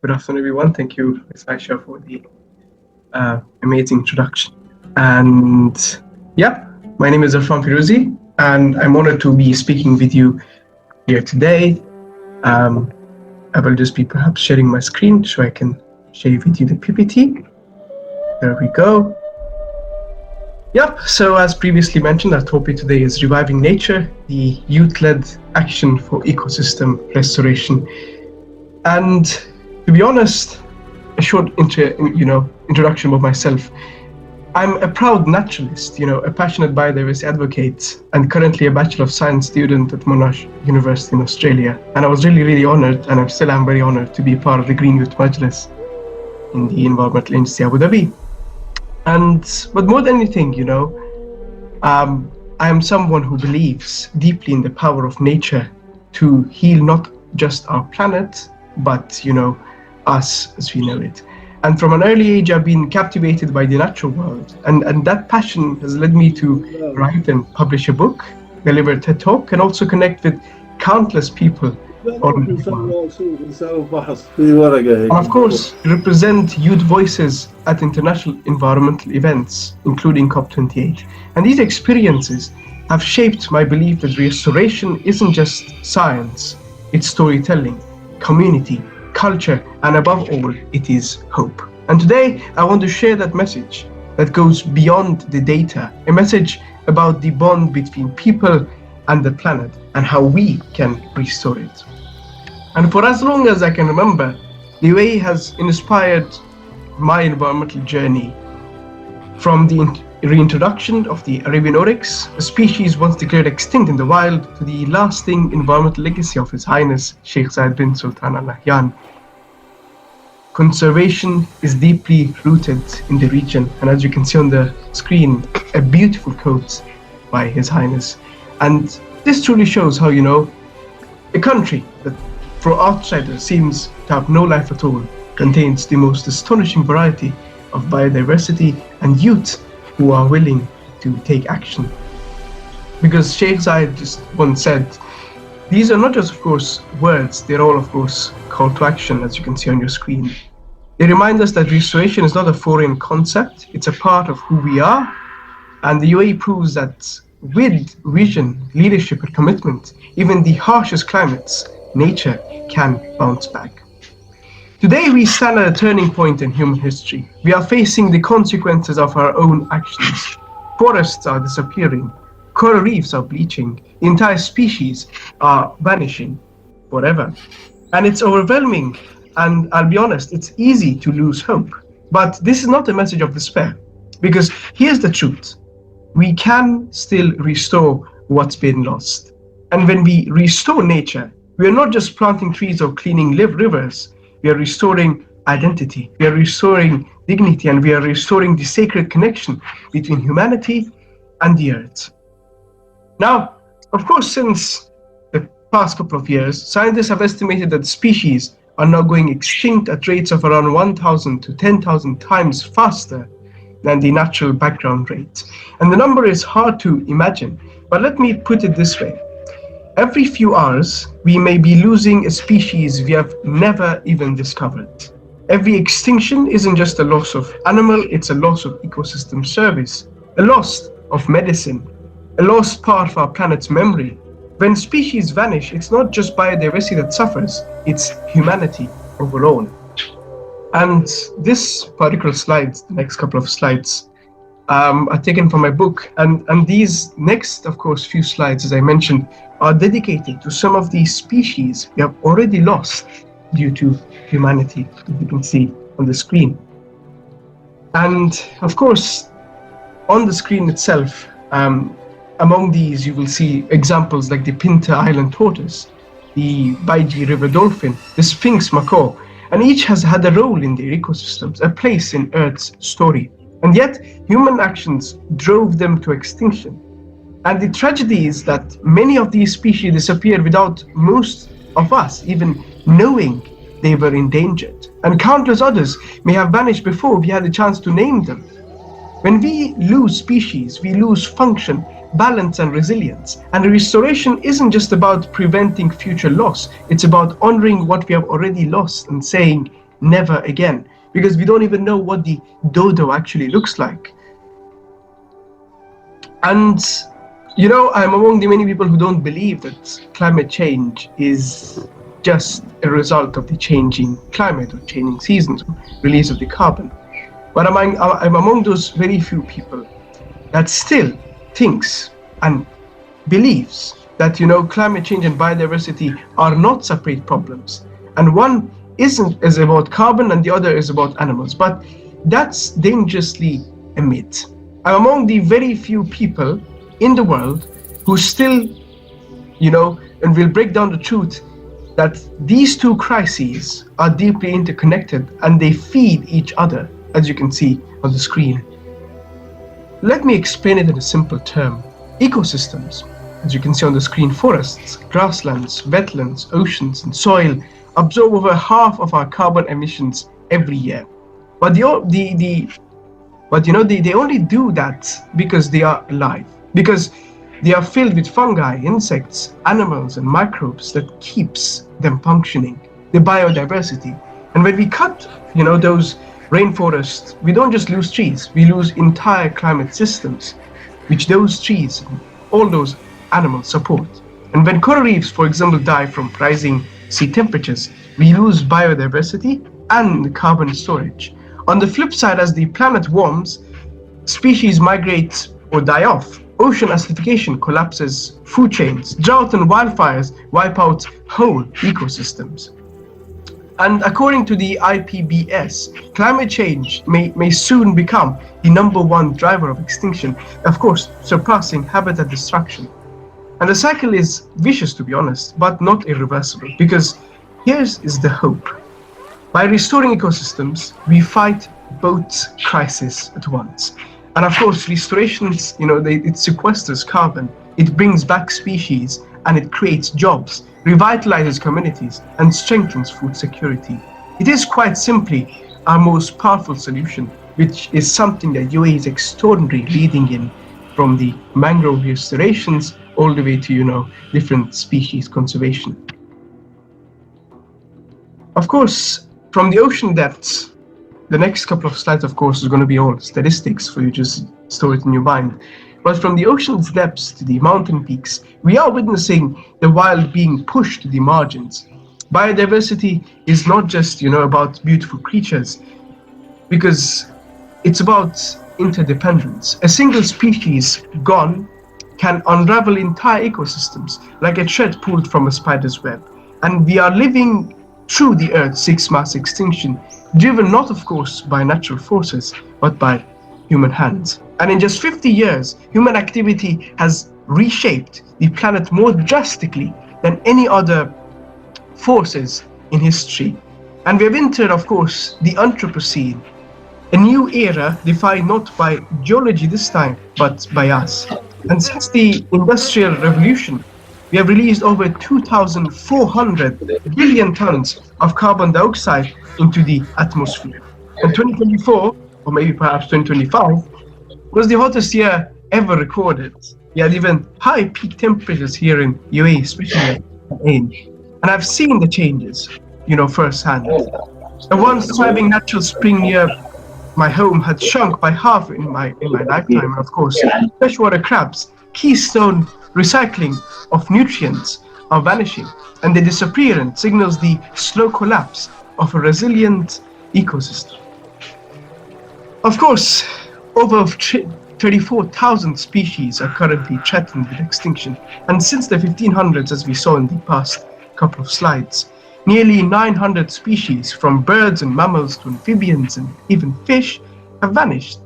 Good afternoon, everyone. Thank you, Ms. Aisha, for the amazing introduction. And yeah, my name is Erfan Firouzi, and I'm honored to be speaking with you here today. I will just be perhaps sharing my screen so I can share with you the PPT. There we go. Yep, so as previously mentioned, our topic today is Reviving Nature, the youth-led action for ecosystem restoration. And to be honest, a short introduction of myself. I'm a proud naturalist, a passionate biodiversity advocate, and currently a Bachelor of Science student at Monash University in Australia. And I was really honoured, and I still am very honoured to be a part of the Green Youth Majlis in the Environmental Agency Abu Dhabi. But more than anything, I am someone who believes deeply in the power of nature to heal not just our planet, but us as we know it. And from an early age, I've been captivated by the natural world, and that passion has led me to write and publish a book, deliver a TED Talk, and also connect with countless people all over the world. And of course, represent youth voices at international environmental events, including COP28. And these experiences have shaped my belief that restoration isn't just science, it's storytelling, community, culture, and above all, it is hope. And today, I want to share that message that goes beyond the data, a message about the bond between people and the planet and how we can restore it. And for as long as I can remember, the UAE has inspired my environmental journey, from the reintroduction of the Arabian oryx, a species once declared extinct in the wild, to the lasting environmental legacy of His Highness Sheikh Zayed bin Sultan Al Nahyan. Conservation is deeply rooted in the region, and as you can see on the screen, a beautiful quote by His Highness. And this truly shows how, a country that for outsiders seems to have no life at all contains the most astonishing variety of biodiversity and youth who are willing to take action. Because Sheikh Zayed just once said, these are not just, of course, words, they're all, of course, call to action, as you can see on your screen. They remind us that restoration is not a foreign concept, it's a part of who we are, and the UAE proves that with vision, leadership, and commitment, even the harshest climates, nature can bounce back. Today, we stand at a turning point in human history. We are facing the consequences of our own actions. Forests are disappearing, coral reefs are bleaching, entire species are vanishing forever. And it's overwhelming, and I'll be honest, it's easy to lose hope. But this is not a message of despair, because here's the truth. We can still restore what's been lost. And when we restore nature, we are not just planting trees or cleaning rivers, we are restoring identity, we are restoring dignity, and we are restoring the sacred connection between humanity and the earth. Now, of course, since the past couple of years, scientists have estimated that species are now going extinct at rates of around 1,000 to 10,000 times faster than the natural background rate. And the number is hard to imagine, but let me put it this way. Every few hours, we may be losing a species we have never even discovered. Every extinction isn't just a loss of animal, it's a loss of ecosystem service, a loss of medicine, a lost part of our planet's memory. When species vanish, it's not just biodiversity that suffers, it's humanity overall. And this particular slide, the next couple of slides, are taken from my book. And these next, of course, few slides, as I mentioned, are dedicated to some of these species we have already lost due to humanity, as you can see on the screen. And of course, on the screen itself, among these, you will see examples like the Pinta Island tortoise, the Baiji River dolphin, the Sphinx macaw, and each has had a role in their ecosystems, a place in Earth's story. And yet, human actions drove them to extinction. And the tragedy is that many of these species disappeared without most of us even knowing they were endangered. And countless others may have vanished before we had a chance to name them. When we lose species, we lose function, balance, and resilience. And restoration isn't just about preventing future loss, it's about honoring what we have already lost and saying, never again, because we don't even know what the dodo actually looks like. And I'm among the many people who don't believe that climate change is just a result of the changing climate or changing seasons, or release of the carbon. But I'm among those very few people that still thinks and believes that climate change and biodiversity are not separate problems, and one is about carbon and the other is about animals. But that's dangerously a myth. I'm among the very few people in the world who still, and will break down the truth that these two crises are deeply interconnected and they feed each other, as you can see on the screen. Let me explain it in a simple term. Ecosystems, as you can see on the screen, forests, grasslands, wetlands, oceans, and soil absorb over half of our carbon emissions every year. But they only do that because they are alive, because they are filled with fungi, insects, animals, and microbes that keeps them functioning, the biodiversity. And when we cut, those rainforests, we don't just lose trees, we lose entire climate systems, which those trees, all those animals support. And when coral reefs, for example, die from rising sea temperatures, we lose biodiversity and carbon storage. On the flip side, as the planet warms, species migrate or die off. Ocean acidification collapses food chains. Drought and wildfires wipe out whole ecosystems. And according to the IPBES, climate change may soon become the #1 driver of extinction, of course, surpassing habitat destruction. And the cycle is vicious, to be honest, but not irreversible, because here's is the hope. By restoring ecosystems, we fight both crises at once. And of course, restorations, it sequesters carbon, it brings back species, and it creates jobs, revitalizes communities, and strengthens food security. It is quite simply our most powerful solution, which is something that UAE is extraordinarily leading in, from the mangrove restorations all the way to, different species conservation. Of course, from the ocean depths, the next couple of slides, of course, is going to be all statistics for you, just store it in your mind. But from the ocean's depths to the mountain peaks, we are witnessing the wild being pushed to the margins. Biodiversity is not just, about beautiful creatures, because it's about interdependence. A single species gone can unravel entire ecosystems like a thread pulled from a spider's web. And we are living through the Earth's sixth mass extinction, driven not, of course, by natural forces, but by human hands. And in just 50 years, human activity has reshaped the planet more drastically than any other forces in history. And we have entered, of course, the Anthropocene, a new era defined not by geology this time, but by us. And since the Industrial Revolution, we have released over 2,400 billion tons of carbon dioxide into the atmosphere. And 2024, or maybe perhaps 2025, was the hottest year ever recorded. We had even high peak temperatures here in UAE, especially in Ain. And I've seen the changes, firsthand. The once thriving natural spring near my home had shrunk by half in my lifetime. And of course, freshwater crabs, keystone recycling of nutrients, are vanishing, and their disappearance signals the slow collapse of a resilient ecosystem. Of course, over 34,000 species are currently threatened with extinction, and since the 1500s, as we saw in the past couple of slides, nearly 900 species, from birds and mammals to amphibians and even fish, have vanished.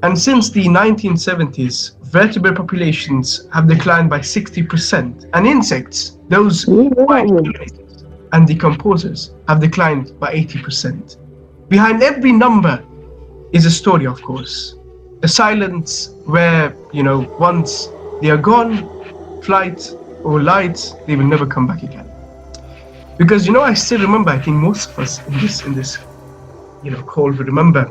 And since the 1970s, vertebrate populations have declined by 60%, and insects, those and decomposers, have declined by 80%. Behind every number is a story, of course. A silence where, once they are gone, flight or light, they will never come back again. Because, I still remember, I think most of us in this call will remember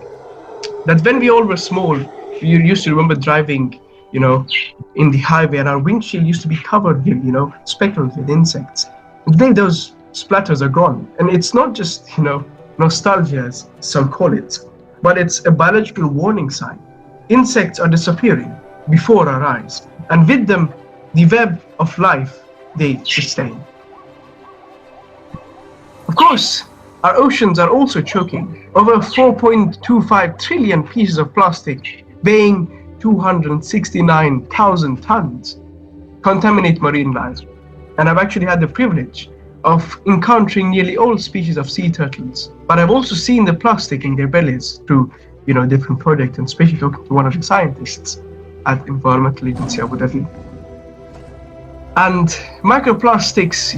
that when we all were small, we used to remember driving, in the highway, and our windshield used to be covered with, speckled with insects. Today, those splatters are gone. And it's not just, nostalgia, as some call it, but it's a biological warning sign. Insects are disappearing before our eyes, and with them, the web of life they sustain. Of course, our oceans are also choking. Over 4.25 trillion pieces of plastic, weighing 269,000 tons, contaminate marine life. And I've actually had the privilege of encountering nearly all species of sea turtles. But I've also seen the plastic in their bellies through, different projects, and especially talking to one of the scientists at Environmental Agency Abu Dhabi. And microplastics,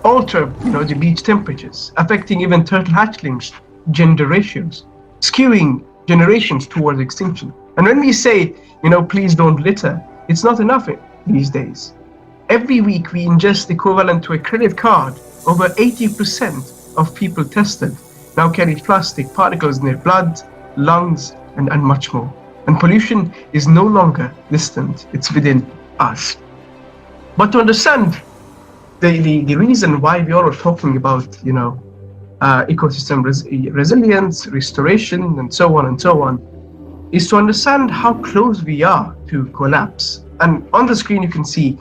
alter, the beach temperatures, affecting even turtle hatchlings' gender ratios, skewing generations towards extinction. And when we say, please don't litter, it's not enough these days. Every week we ingest equivalent to a credit card. Over 80% of people tested now carry plastic particles in their blood, lungs, and much more. And pollution is no longer distant, it's within us. But to understand the reason why we are talking about, ecosystem resilience, restoration, and so on, is to understand how close we are to collapse. And on the screen you can see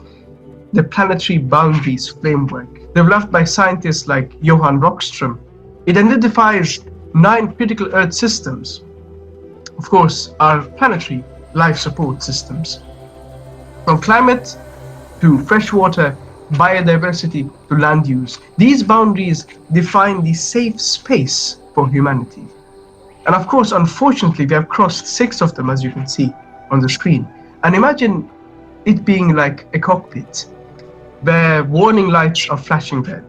the planetary boundaries framework developed by scientists like Johan Rockström. It identifies 9 critical Earth systems. Of course, our planetary life support systems. From climate to freshwater, biodiversity to land use. These boundaries define the safe space for humanity. And of course, unfortunately, we have crossed 6 of them, as you can see on the screen. And imagine it being like a cockpit where warning lights are flashing red.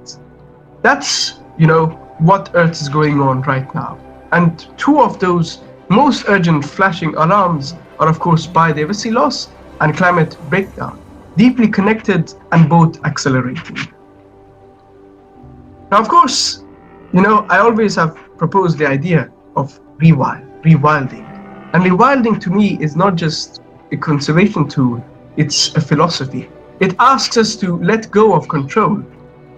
That's, what Earth is going on right now. And 2 of those most urgent flashing alarms are, of course, biodiversity loss and climate breakdown, deeply connected and both accelerating. Now, of course, I always have proposed the idea of rewilding. And rewilding to me is not just a conservation tool, it's a philosophy. It asks us to let go of control,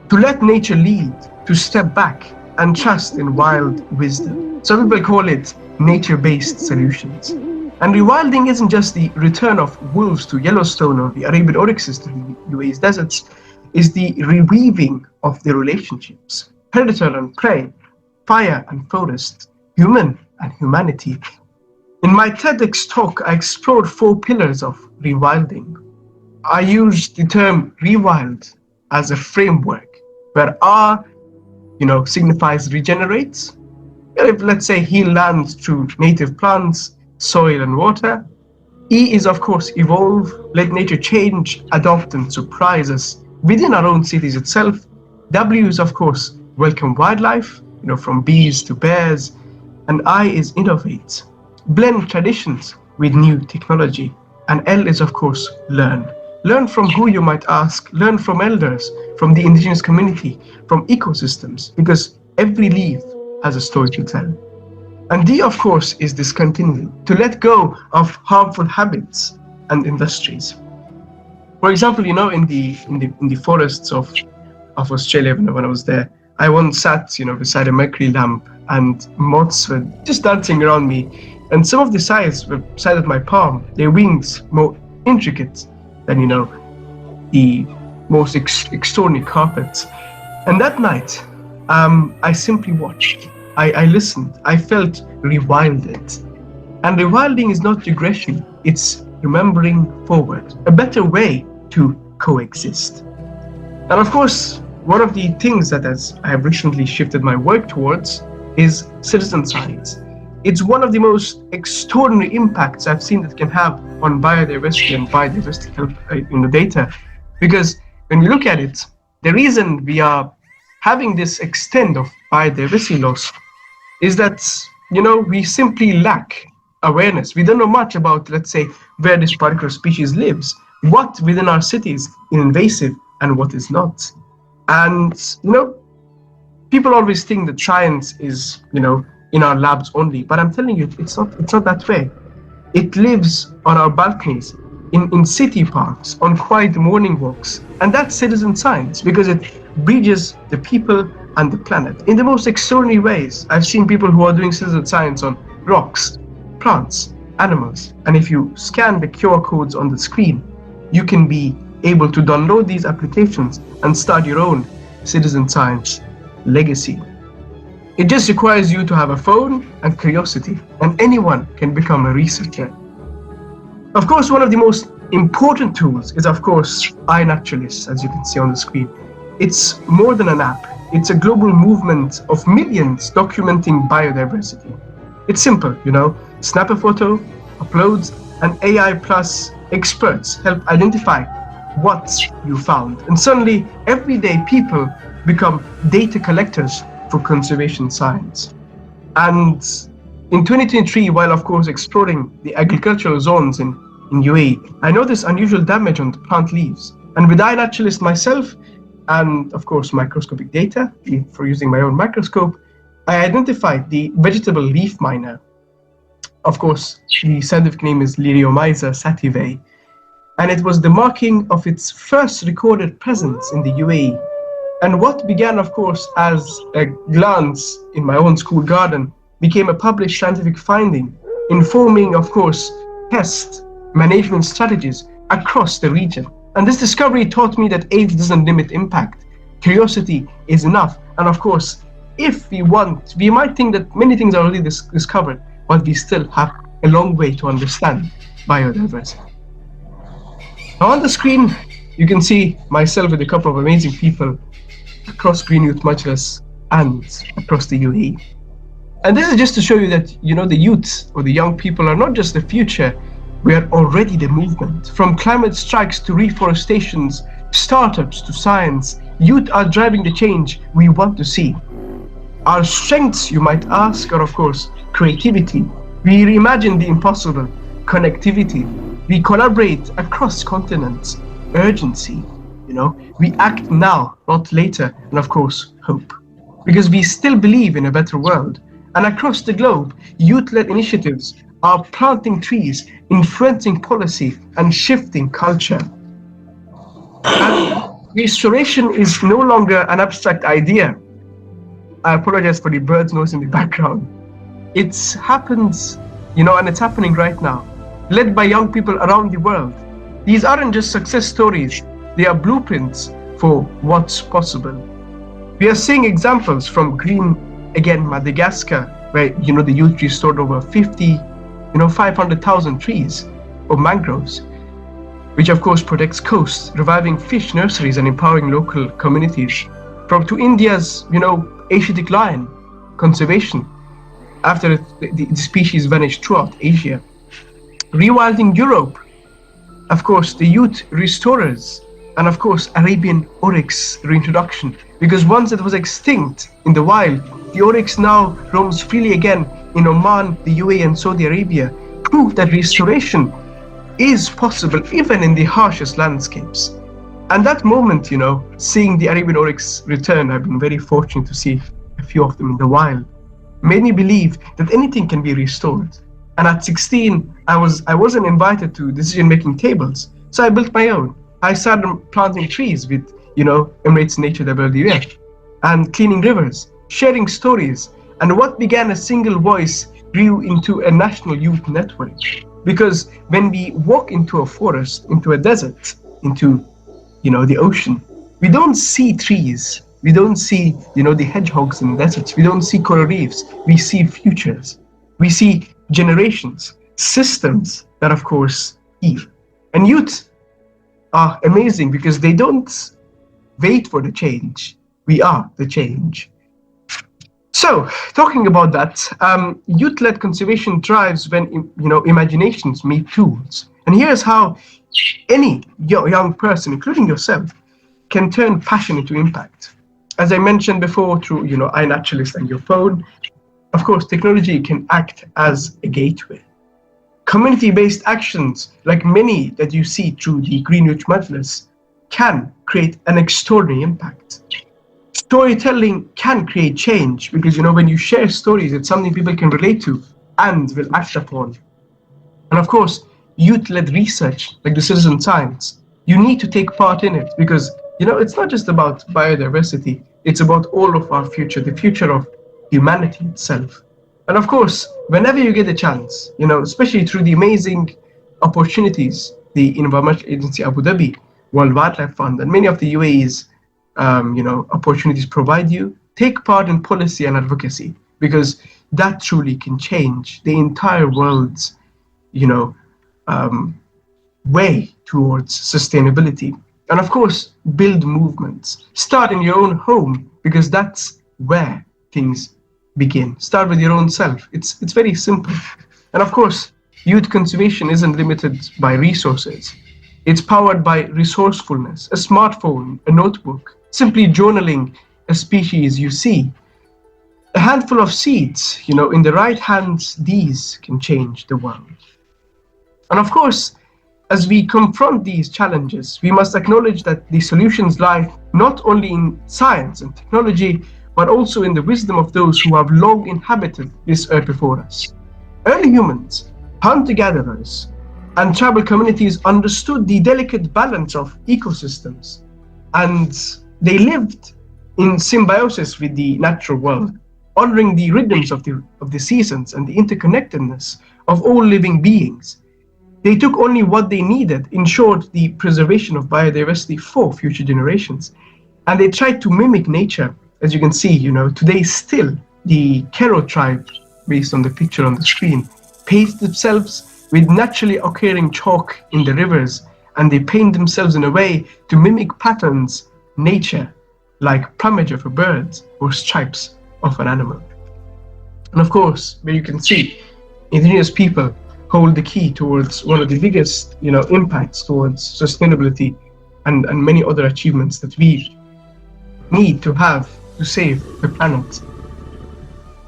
to let nature lead, to step back and trust in wild wisdom. Some people call it nature-based solutions. And rewilding isn't just the return of wolves to Yellowstone or the Arabian oryx system in the UAE's deserts, it's the reweaving of the relationships, predator and prey, fire and forest, human and humanity. In my TEDx talk, I explored 4 pillars of rewilding. I used the term rewild as a framework where R, signifies regenerates. If, let's say, heal land through native plants, soil and water. E is, of course, evolve, let nature change, adopt and surprise us within our own cities itself. W is, of course, welcome wildlife, from bees to bears. And I is innovate, blend traditions with new technology. And L is, of course, learn. Learn from who you might ask, learn from elders, from the indigenous community, from ecosystems, because every leaf has a story to tell. And D, of course, is discontinue, to let go of harmful habits and industries. For example, in the forests of Australia when I was there, I once sat, beside a mercury lamp, and moths were just dancing around me. And some of the size were the size of my palm, their wings more intricate than, the most extraordinary carpets. And that night, I simply watched. I listened. I felt rewilded. And rewilding is not regression. It's remembering forward, a better way to coexist. And of course, one of the things that I have recently shifted my work towards is citizen science. It's one of the most extraordinary impacts I've seen that can have on biodiversity and biodiversity health in the data. Because when we look at it, the reason we are having this extent of biodiversity loss is that, we simply lack awareness. We don't know much about, let's say, where this particular species lives, what within our cities is invasive and what is not. And, people always think that science is, in our labs only, but I'm telling you, it's not that way. It lives on our balconies, in city parks, on quiet morning walks, and that's citizen science because it bridges the people and the planet in the most extraordinary ways. I've seen people who are doing citizen science on rocks, plants, animals, and if you scan the QR codes on the screen, you can be able to download these applications and start your own citizen science legacy. It just requires you to have a phone and curiosity, and anyone can become a researcher. Of course, one of the most important tools is, of course, iNaturalist, as you can see on the screen. It's more than an app. It's a global movement of millions documenting biodiversity. It's simple, snap a photo, upload, and AI plus experts help identify what you found. And suddenly, everyday people become data collectors for conservation science. And in 2023, while of course exploring the agricultural zones in UAE, I noticed unusual damage on the plant leaves. And with iNaturalist myself, and of course microscopic data for using my own microscope, I identified the vegetable leaf miner. Of course, the scientific name is Liriomyza sativei, and it was the marking of its first recorded presence in the UAE. And what began, of course, as a glance in my own school garden became a published scientific finding, informing, of course, pest management strategies across the region. And this discovery taught me that age doesn't limit impact. Curiosity is enough. And of course, if we want, we might think that many things are already discovered, but we still have a long way to understand biodiversity. Now on the screen, you can see myself with a couple of amazing people across Green Youth Majlis and across the UAE. And this is just to show you that, the youth or the young people are not just the future, we are already the movement. From climate strikes to reforestations, startups to science, youth are driving the change we want to see. Our strengths, you might ask, are of course creativity. We reimagine the impossible, connectivity. We collaborate across continents, urgency. We act now, not later, and of course, hope. Because we still believe in a better world. And across the globe, youth-led initiatives are planting trees, influencing policy, and shifting culture. And restoration is no longer an abstract idea. I apologize for the bird's noise in the background. It happens, and it's happening right now, led by young people around the world. These aren't just success stories, they are blueprints for what's possible. We are seeing examples from Green Again Madagascar, where the youth restored over 500,000 trees or mangroves, which of course protects coasts, reviving fish nurseries and empowering local communities. To India's Asiatic lion conservation after the species vanished throughout Asia. Rewilding Europe, of course, the youth restorers, and of course Arabian oryx reintroduction, because once it was extinct in the wild, the oryx now roams freely again in Oman, the UAE and Saudi Arabia, prove that restoration is possible even in the harshest landscapes. And that moment, seeing the Arabian oryx return, I've been very fortunate to see a few of them in the wild, made me believe that anything can be restored. And at 16, I wasn't invited to decision-making tables, so I built my own. I started planting trees with, Emirates Nature WWF, and cleaning rivers, sharing stories, and what began a single voice grew into a national youth network. Because when we walk into a forest, into a desert, into, the ocean, we don't see trees. We don't see, the hedgehogs in the deserts. We don't see coral reefs. We see futures. We see generations, systems that, of course, heal. And youth are amazing because they don't wait for the change. We are the change. So, talking about that, youth-led conservation thrives when, imaginations meet tools. And here's how any young person, including yourself, can turn passion into impact. As I mentioned before, through, iNaturalist and your phone, of course, technology can act as a gateway. Community-based actions, like many that you see through the Green Youth Majlis, can create an extraordinary impact. Storytelling can create change because, when you share stories, it's something people can relate to and will act upon. And of course, youth-led research, like the citizen science, you need to take part in it because, it's not just about biodiversity. It's about all of our future, the future of humanity itself. And of course, whenever you get a chance, especially through the amazing opportunities the Environmental Agency Abu Dhabi, World Wildlife Fund, and many of the UAE's opportunities provide you, take part in policy and advocacy, because that truly can change the entire world's way towards sustainability. And of course, build movements. Start in your own home, because that's where things begin. Start with your own self. It's very simple. And of course, youth conservation isn't limited by resources. It's powered by resourcefulness, a smartphone, a notebook, simply journaling a species you see. A handful of seeds, in the right hands, these can change the world. And of course, as we confront these challenges, we must acknowledge that the solutions lie not only in science and technology, but also in the wisdom of those who have long inhabited this earth before us. Early humans, hunter-gatherers, and tribal communities understood the delicate balance of ecosystems, and they lived in symbiosis with the natural world, honoring the rhythms of the seasons and the interconnectedness of all living beings. They took only what they needed, ensured the preservation of biodiversity for future generations, and they tried to mimic nature. As you can see, today still the Kero tribe, based on the picture on the screen, paint themselves with naturally occurring chalk in the rivers, and they paint themselves in a way to mimic patterns, nature, like plumage of a bird or stripes of an animal. And of course, where you can see, indigenous people hold the key towards one of the biggest, impacts towards sustainability and many other achievements that we need to have to save the planet.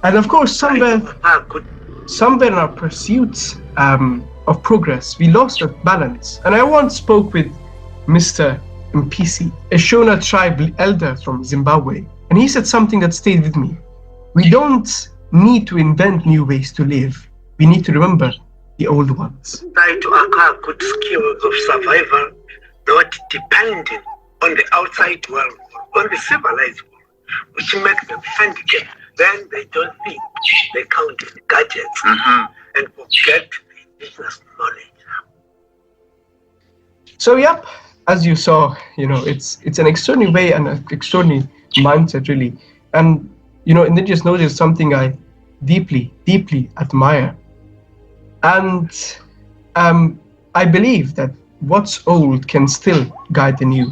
And of course, somewhere in our pursuit of progress, we lost that balance. And I once spoke with Mr. Mpisi, a Shona tribe elder from Zimbabwe, and he said something that stayed with me. We don't need to invent new ways to live. We need to remember the old ones. Try to acquire good skills of survival, not depending on the outside world, on the civilized world, which makes them handicapped. Then they don't think, they count in gadgets and forget the business knowledge. So yep, as you saw, it's an extraordinary way and an extraordinary mindset, really. And indigenous knowledge is something I deeply, deeply admire. And I believe that what's old can still guide the new.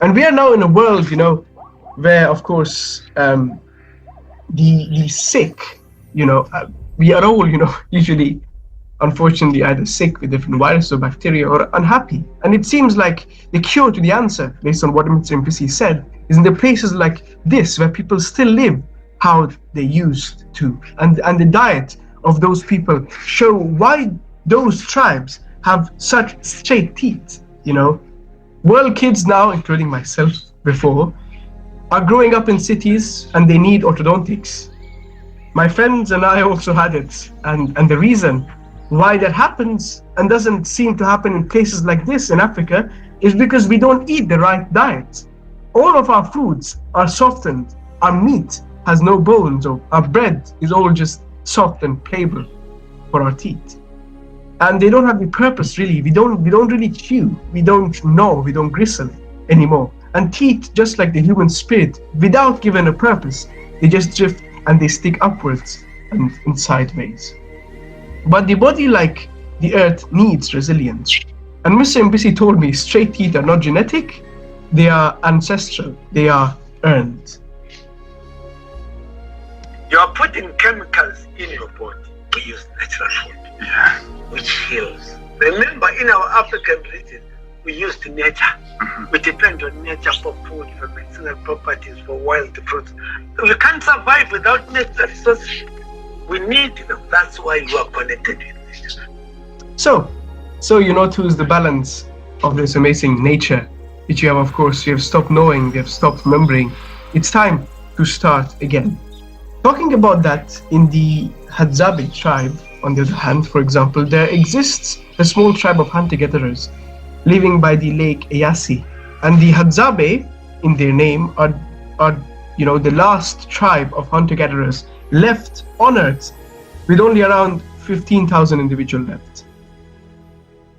And we are now in a world, where, of course, the sick, we are all, usually, unfortunately, either sick with different viruses or bacteria or unhappy. And it seems like the cure to the answer, based on what Mr. Mpisi said, is in the places like this, where people still live how they used to. And the diet of those people show why those tribes have such straight teeth, World kids now, including myself before, are growing up in cities and they need orthodontics. My friends and I also had it, and the reason why that happens and doesn't seem to happen in places like this in Africa is because we don't eat the right diet. All of our foods are softened. Our meat has no bones, or our bread is all just soft and playable for our teeth. And they don't have the purpose, really. We don't really chew. We don't gnaw. We don't gristle anymore. And teeth, just like the human spirit, without given a purpose, they just drift and they stick upwards and sideways. But the body, like the earth, needs resilience. And Mr. Mpisi told me straight teeth are not genetic, they are ancestral, they are earned. You are putting chemicals in your body. We use natural food, which heals. Remember, in our African region, we use nature. We depend on nature for food, for medicinal properties, for wild fruits. We can't survive without natural resources. We need them. That's why you are connected with nature. So too is the balance of this amazing nature, which you have, of course, you have stopped knowing, you have stopped remembering. It's time to start again. Talking about that, in the Hadzabe tribe, on the other hand, for example, there exists a small tribe of hunter-gatherers living by the lake Eyasi. And the Hadzabe, in their name, are the last tribe of hunter-gatherers left on Earth with only around 15,000 individuals left.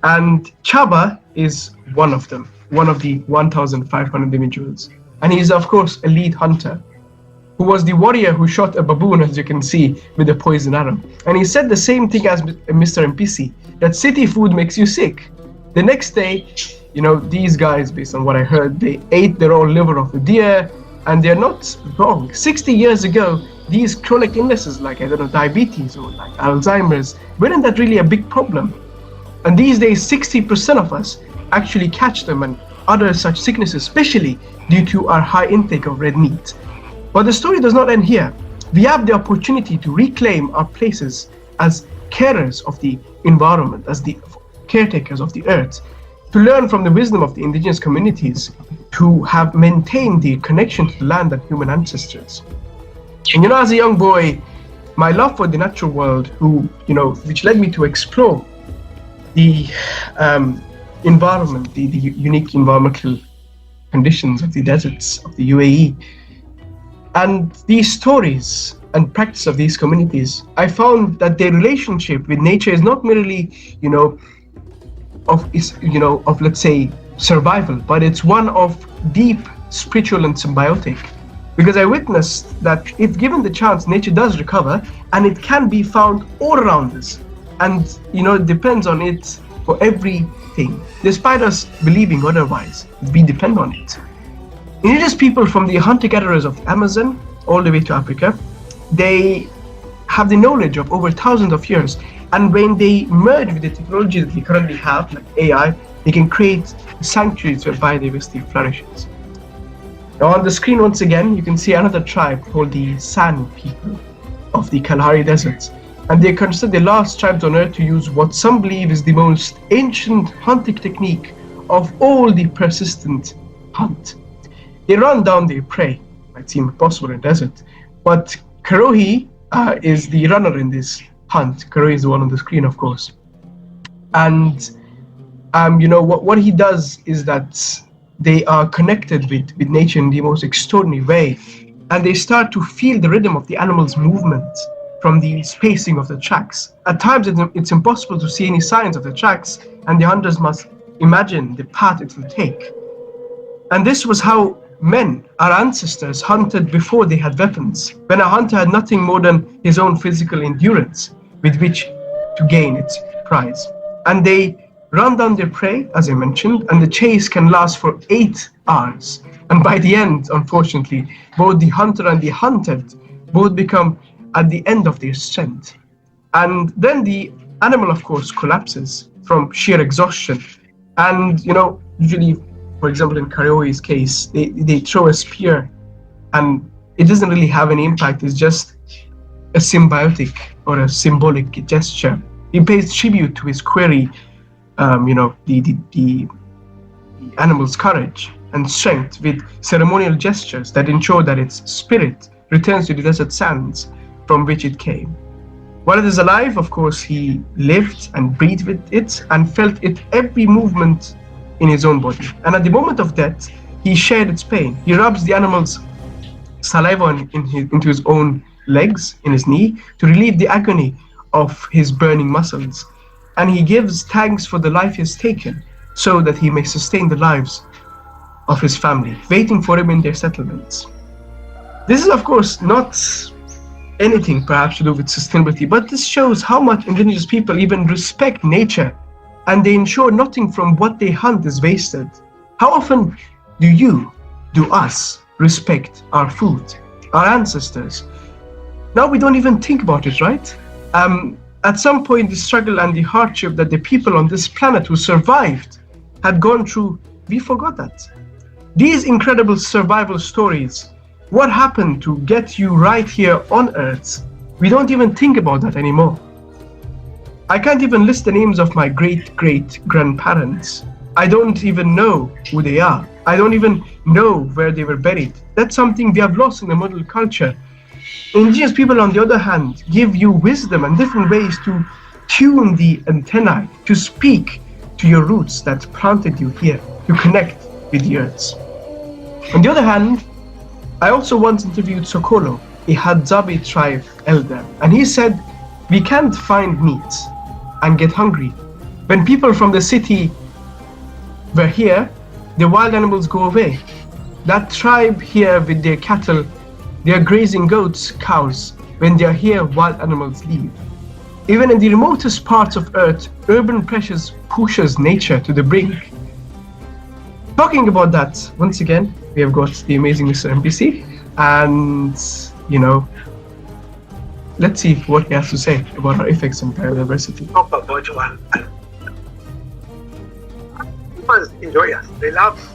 And Chaba is one of them, one of the 1,500 individuals. And he is, of course, a lead hunter who was the warrior who shot a baboon, as you can see, with a poison arrow. And he said the same thing as Mr. NPC, that city food makes you sick. The next day, these guys, based on what I heard, they ate the raw liver of the deer, and they're not wrong. 60 years ago, these chronic illnesses like, diabetes or like Alzheimer's, weren't that really a big problem? And these days, 60% of us actually catch them and other such sicknesses, especially due to our high intake of red meat. But the story does not end here. We have the opportunity to reclaim our places as carers of the environment, as the caretakers of the earth, to learn from the wisdom of the indigenous communities who have maintained the connection to the land and human ancestors. And as a young boy, my love for the natural world, which led me to explore the environment, the unique environmental conditions of the deserts of the UAE, and these stories and practice of these communities, I found that their relationship with nature is not merely, of let's say survival, but it's one of deep spiritual and symbiotic. Because I witnessed that if given the chance, nature does recover, and it can be found all around us. And it depends on it for everything, despite us believing otherwise. We depend on it. Indigenous people from the hunter-gatherers of the Amazon all the way to Africa, they have the knowledge of over thousands of years, and when they merge with the technology that we currently have, like AI, they can create sanctuaries where biodiversity flourishes. Now on the screen once again, you can see another tribe called the San people of the Kalahari Deserts, and they are considered the last tribes on Earth to use what some believe is the most ancient hunting technique of all the persistent hunt. They run down their prey. Might seem impossible in a desert, but Karohi is the runner in this hunt. Karohi is the one on the screen, of course. And what he does is that they are connected with nature in the most extraordinary way, and they start to feel the rhythm of the animal's movement from the spacing of the tracks. At times it's impossible to see any signs of the tracks, and the hunters must imagine the path it will take. And this was how men, our ancestors, hunted before they had weapons, when a hunter had nothing more than his own physical endurance with which to gain its prize. And they run down their prey, as I mentioned, and the chase can last for 8 hours. And by the end, unfortunately, both the hunter and the hunted both become at the end of their strength. And then the animal, of course, collapses from sheer exhaustion. And, usually, for example, in Karohi's case, they throw a spear, and it doesn't really have any impact. It's just a symbiotic or a symbolic gesture. He pays tribute to his quarry, the animal's courage and strength with ceremonial gestures that ensure that its spirit returns to the desert sands from which it came. While it is alive, of course, he lived and breathed with it and felt its every movement in his own body. And at the moment of death, he shared its pain. He rubs the animal's saliva into his own legs, in his knee, to relieve the agony of his burning muscles. And he gives thanks for the life he has taken, so that he may sustain the lives of his family, waiting for him in their settlements. This is, of course, not anything perhaps to do with sustainability, but this shows how much indigenous people even respect nature, and they ensure nothing from what they hunt is wasted. How often do us respect our food, our ancestors? Now we don't even think about it, right? At some point, the struggle and the hardship that the people on this planet who survived had gone through, we forgot that. These incredible survival stories, what happened to get you right here on Earth, we don't even think about that anymore. I can't even list the names of my great-great-grandparents. I don't even know who they are. I don't even know where they were buried. That's something we have lost in the modern culture. Indigenous people, on the other hand, give you wisdom and different ways to tune the antennae, to speak to your roots that planted you here, to connect with the earth. On the other hand, I also once interviewed Sokolo, a Hadzabe tribe elder, and he said, "We can't find meat and get hungry. When people from the city were here, the wild animals go away. That tribe here with their cattle, they are grazing goats, cows. When they are here, wild animals leave." Even in the remotest parts of Earth, urban pressures pushes nature to the brink. Talking about that, once again, we have got the amazing Mr. MPC, and let's see what he has to say about our effects on biodiversity. Talk about one. Humans enjoy us, they love us,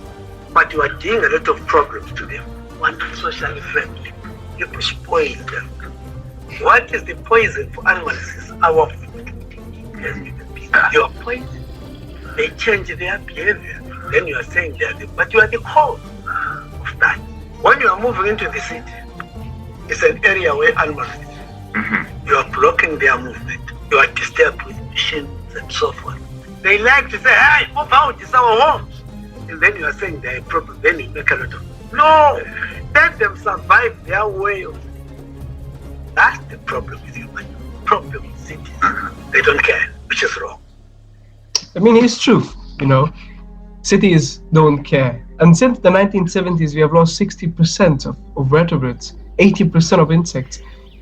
but you are doing a lot of problems to them. Want to socially friendly. You spoil them. What is the poison for animals? Is our food. Your poison. They change their behavior. Then you are saying they are but you are the cause of that. When you are moving into the city, it's an area where animals live. You are blocking their movement. You are disturbed with machines and so forth. They like to say, "Hey, move out, it's our homes." And then you are saying they are a problem. Then you make a lot of. No! Let them survive their way of. That's the problem with human. Problem with cities. They don't care, which is wrong. I mean, it's true, Cities don't care. And since the 1970s, we have lost 60% of vertebrates, 80% of insects.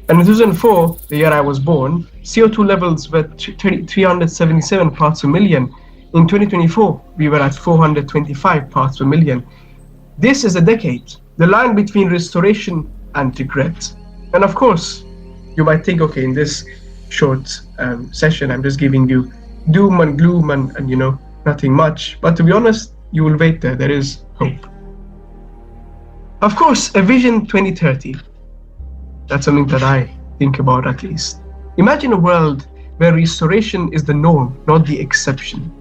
And in 2004, the year I was born, CO2 levels were 377 parts per million. In 2024, we were at 425 parts per million. This is a decade, the line between restoration and regret. And of course, you might think, okay, in this short session, I'm just giving you doom and gloom and nothing much. But to be honest, you will wait there. There is hope. Of course, a vision 2030. That's something that I think about at least. Imagine a world where restoration is the norm, not the exception.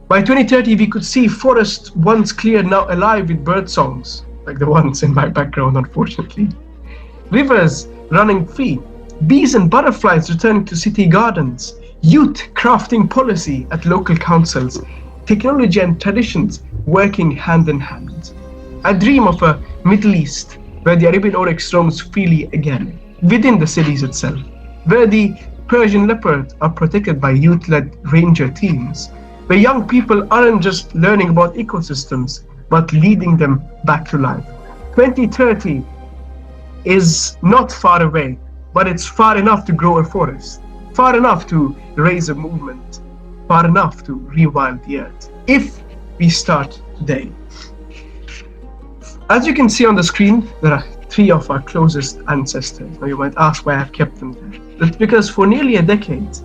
By 2030, we could see forests once clear, now alive with bird songs, like the ones in my background, unfortunately. Rivers running free, bees and butterflies returning to city gardens, youth crafting policy at local councils, technology and traditions working hand in hand. I dream of a Middle East where the Arabian oryx roams freely again, within the cities itself, where the Persian leopard are protected by youth-led ranger teams, where young people aren't just learning about ecosystems, but leading them back to life. 2030 is not far away, but it's far enough to grow a forest, far enough to raise a movement, far enough to rewild the earth, if we start today. As you can see on the screen, there are 3 of our closest ancestors. Now you might ask why I've kept them there. That's because for nearly a decade,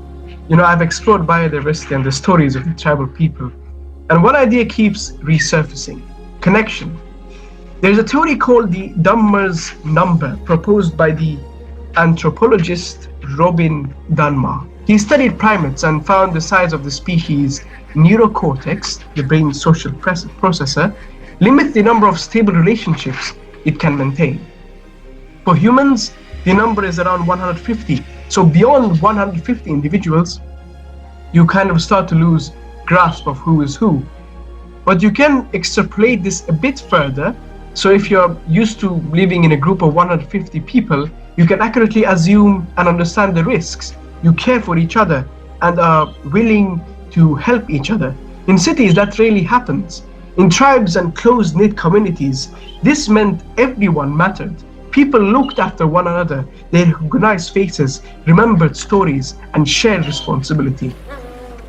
I've explored biodiversity and the stories of the tribal people. And one idea keeps resurfacing: connection. There's a theory called the Dunmer's number, proposed by the anthropologist Robin Dunbar. He studied primates and found the size of the species' neurocortex, the brain's social processor, limits the number of stable relationships it can maintain. For humans, the number is around 150. So beyond 150 individuals, you kind of start to lose grasp of who is who. But you can extrapolate this a bit further. So if you're used to living in a group of 150 people, you can accurately assume and understand the risks. You care for each other and are willing to help each other. In cities, that rarely happens. In tribes and close-knit communities, this meant everyone mattered. People looked after one another. They recognized faces, remembered stories, and shared responsibility.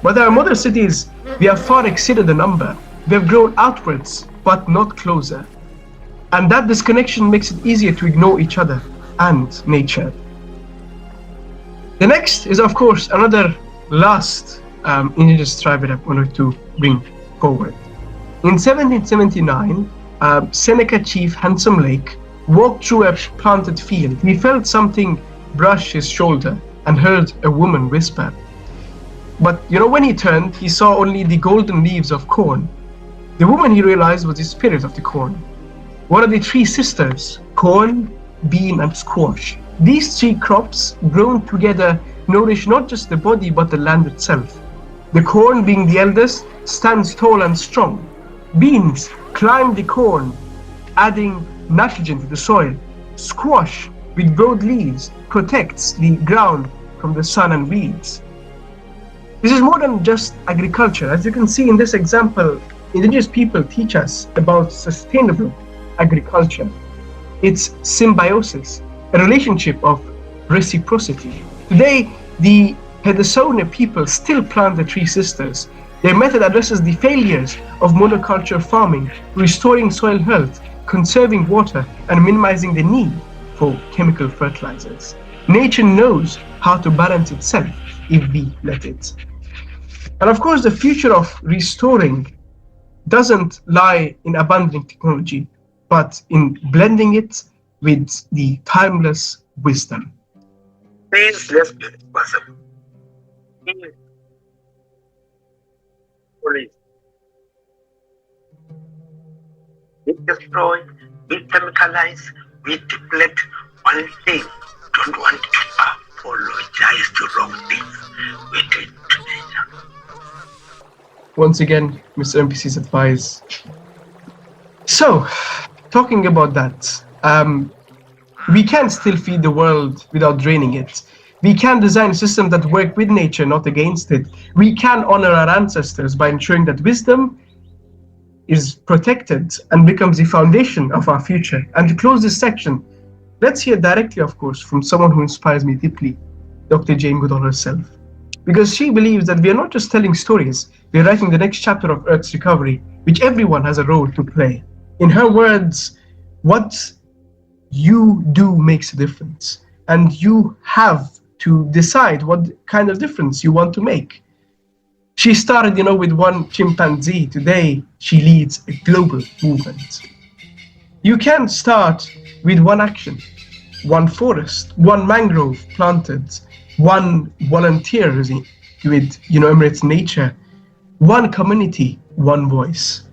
But our modern cities, we have far exceeded the number. We have grown outwards, but not closer. And that disconnection makes it easier to ignore each other and nature. The next is, of course, another last indigenous tribe that I wanted to bring forward. In 1779, Seneca chief Handsome Lake walked through a planted field. He felt something brush his shoulder and heard a woman whisper. But when he turned, he saw only the golden leaves of corn. The woman, he realized, was the spirit of the corn. One of the 3 sisters, corn, bean, and squash. These 3 crops, grown together, nourish not just the body but the land itself. The corn, being the eldest, stands tall and strong. Beans climb the corn, adding nitrogen to the soil. Squash with broad leaves protects the ground from the sun and weeds. This is more than just agriculture. As you can see in this example, indigenous people teach us about sustainable agriculture. It's symbiosis, a relationship of reciprocity. Today, the Hedesona people still plant the Tree Sisters. Their method addresses the failures of monoculture farming, restoring soil health, conserving water, and minimizing the need for chemical fertilizers. Nature knows how to balance itself if we let it. And of course, the future of restoring doesn't lie in abandoning technology, but in blending it with the timeless wisdom. Please, let's be responsible. Please. We destroy, we chemicalize, we deplete one thing. Don't want to apologize to wrong things we did to nature. Once again, Mr. MPC's advice. So, talking about that, we can still feed the world without draining it. We can design systems that work with nature, not against it. We can honor our ancestors by ensuring that wisdom is protected and becomes the foundation of our future. And to close this section, let's hear directly, of course, from someone who inspires me deeply, Dr. Jane Goodall herself. Because she believes that we are not just telling stories, we are writing the next chapter of Earth's recovery, which everyone has a role to play. In her words, what you do makes a difference, and you have to decide what kind of difference you want to make. She started, with one chimpanzee. Today, she leads a global movement. You can start with one action, one forest, one mangrove planted, one volunteer with, Emirates Nature, one community, one voice.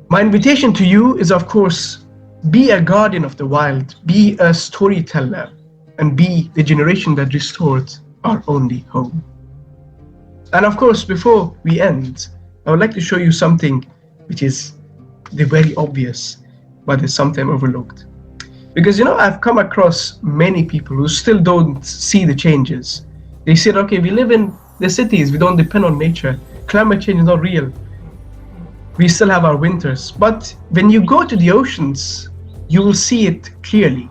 My invitation to you is, of course, be a guardian of the wild, be a storyteller, and be the generation that restored our only home. And of course, before we end, I would like to show you something which is the very obvious, but is sometimes overlooked. Because, I've come across many people who still don't see the changes. They said, okay, we live in the cities, we don't depend on nature. Climate change is not real. We still have our winters. But when you go to the oceans, you will see it clearly.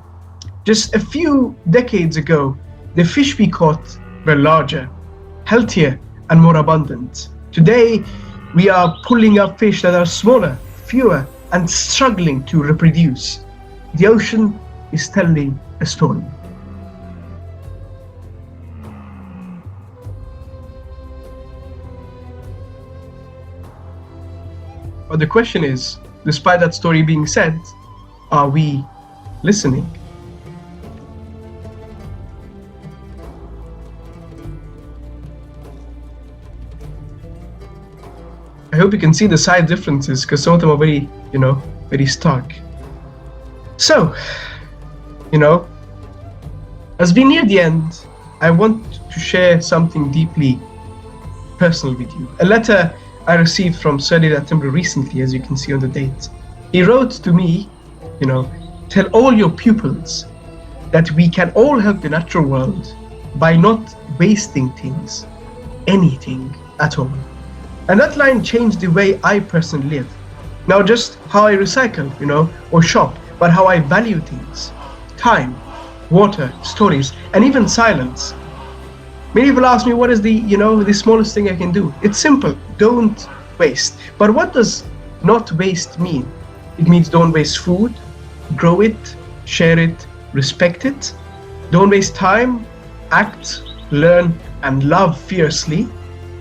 Just a few decades ago, the fish we caught were larger, healthier, and more abundant. Today, we are pulling up fish that are smaller, fewer, and struggling to reproduce. The ocean is telling a story. But the question is, despite that story being said, are we listening? I hope you can see the side differences, because some of them are very, very stark. So, as we near the end, I want to share something deeply personal with you. A letter I received from Sir David Attenborough recently, as you can see on the date. He wrote to me, tell all your pupils that we can all help the natural world by not wasting things, anything at all. And that line changed the way I personally live. Now just how I recycle, or shop, but how I value things. Time, water, stories, and even silence. Many people ask me, what is the smallest thing I can do? It's simple, don't waste. But what does not waste mean? It means don't waste food, grow it, share it, respect it. Don't waste time, act, learn, and love fiercely.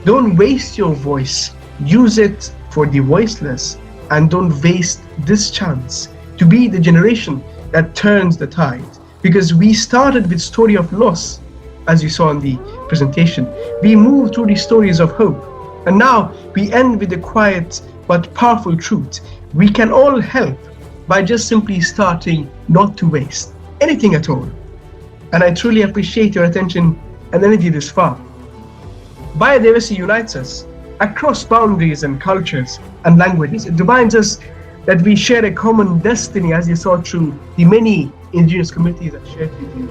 Don't waste your voice, use it for the voiceless, and don't waste this chance to be the generation that turns the tide. Because we started with story of loss, as you saw in the presentation. We moved through the stories of hope, and now we end with the quiet but powerful truth. We can all help by just simply starting not to waste anything at all. And I truly appreciate your attention and energy this far. Biodiversity unites us across boundaries and cultures and languages. It reminds us that we share a common destiny, as you saw through the many indigenous communities I shared with you.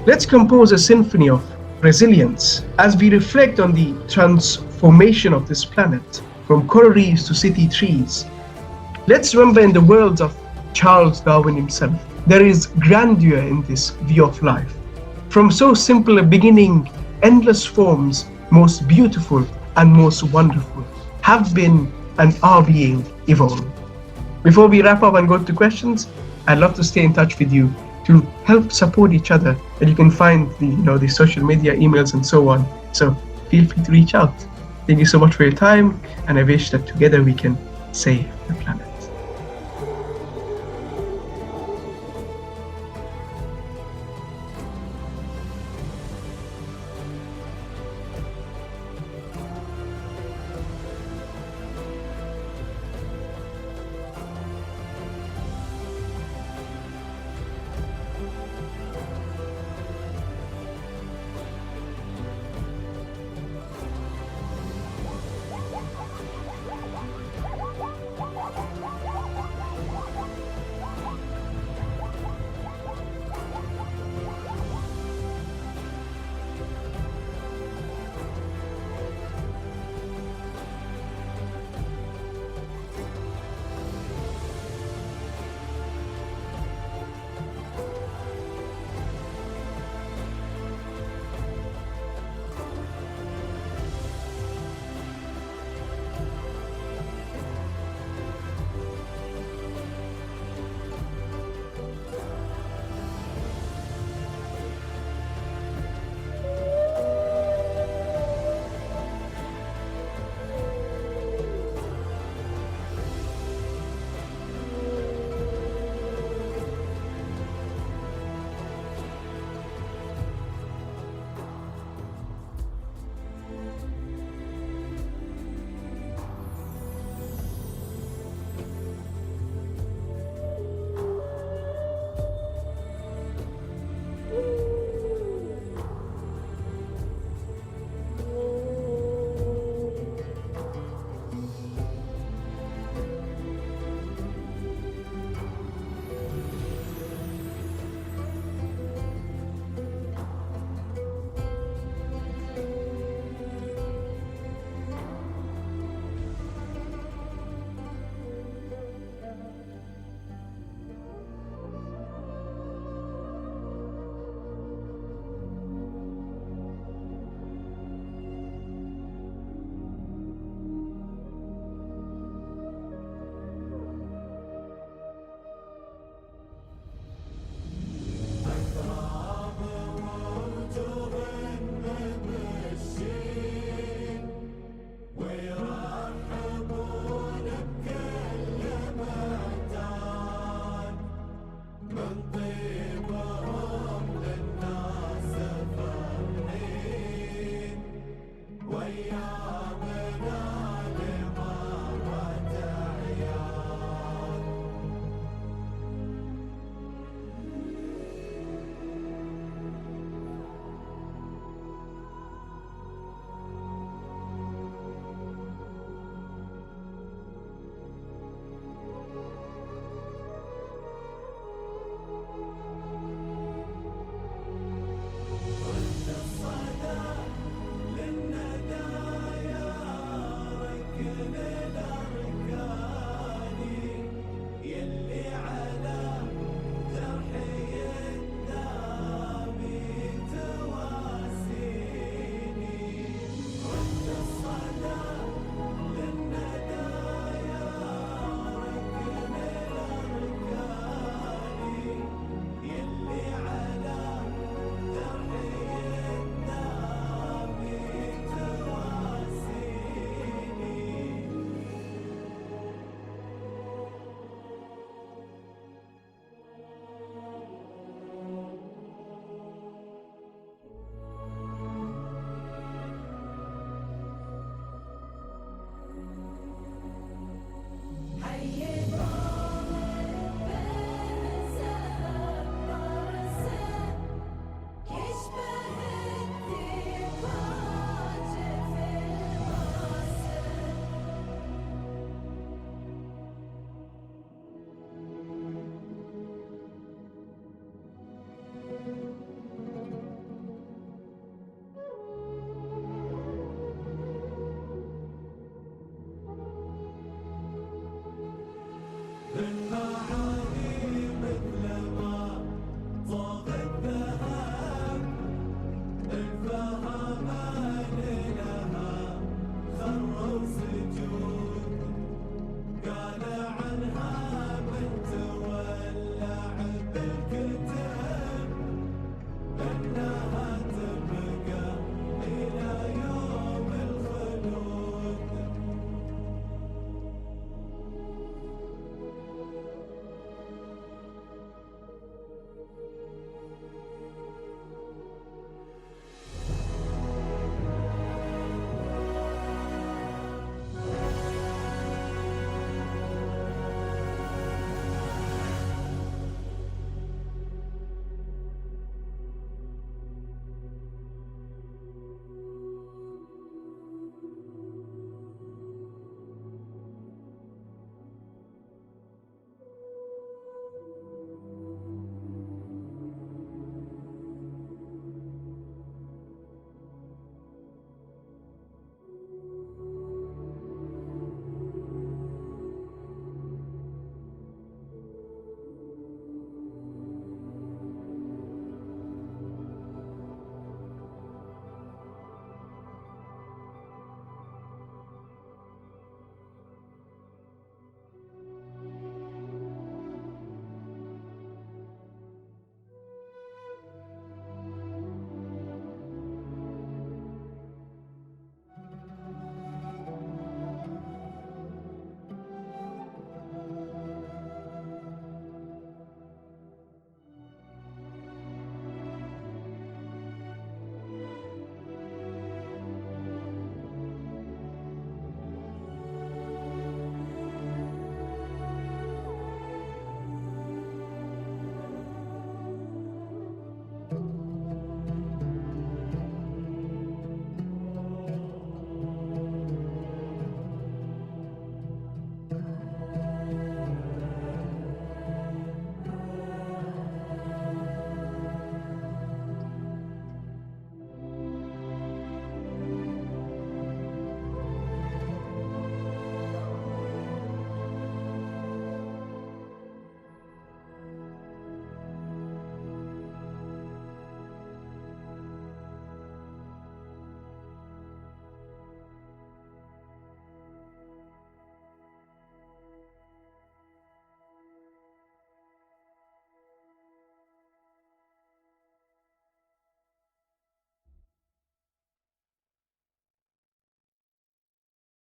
Let's compose a symphony of resilience as we reflect on the transformation of this planet, from coral reefs to city trees. Let's remember, in the words of Charles Darwin himself, there is grandeur in this view of life. From so simple a beginning, endless forms, most beautiful and most wonderful, have been and are being evolved. Before we wrap up and go to questions, I'd love to stay in touch with you to help support each other. And you can find the social media, emails, and so on. So feel free to reach out. Thank you so much for your time, and I wish that together we can save the planet.